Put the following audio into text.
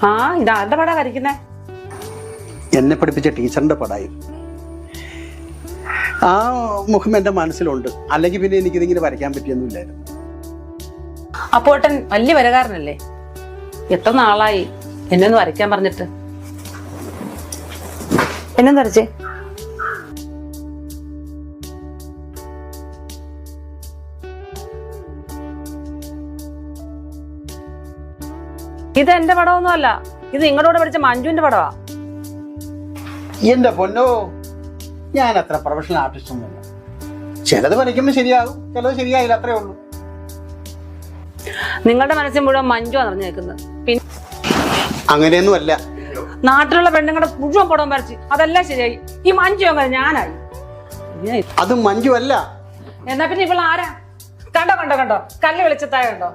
ആ ഇതാരുടെ പടാ വരയ്ക്കുന്നേ? എന്നെ പഠിപ്പിച്ച ടീച്ചറിന്റെ പടായും. ആ മുഖം എൻ്റെ മനസ്സിലുണ്ട്, അല്ലെങ്കിൽ പിന്നെ എനിക്കിതിങ്ങനെ വരയ്ക്കാൻ പറ്റിയൊന്നുമില്ലായിരുന്നു. അപ്പോട്ടൻ വലിയ വരകാരനല്ലേ? എത്ര നാളായി എന്നെ ഒന്ന് വരയ്ക്കാൻ പറഞ്ഞിട്ട്. എന്നെ വരച്ചേ. ഇത് എന്റെ പടമൊന്നും അല്ല, ഇത് നിങ്ങളോട് പഠിച്ച മഞ്ജുവിന്റെ പടവാ. എന്റെ പൊന്നോ, ഞാൻ അത്ര പ്രൊഫഷണൽ ആർട്ടിസ്റ്റ് ഒന്നുമല്ല. ചിലത് വരയ്ക്കുമ്പോൾ ശരിയാകും, ചിലത് ശരിയായില്ല, അത്രേ ഉള്ളൂ. നിങ്ങളുടെ മനസ്സിൽ മുഴുവൻ മഞ്ജു നിറഞ്ഞേക്കുന്നത്. പിന്നെ അങ്ങനെയൊന്നും അല്ല. നാട്ടിലുള്ള പെണ്ണുങ്ങളുടെ മുഴുവൻ പടവും വരച്ച് അതെല്ലാം ശരിയായി. ഈ മഞ്ജു അങ്ങനെ ഞാനായി. അത് മഞ്ജു അല്ല. എന്നാ പിന്നെ ഇവൾ ആരാ? കണ്ടോ കണ്ടോ കണ്ടോ, കല്ല് വെളിച്ചത്തായ കണ്ടോ?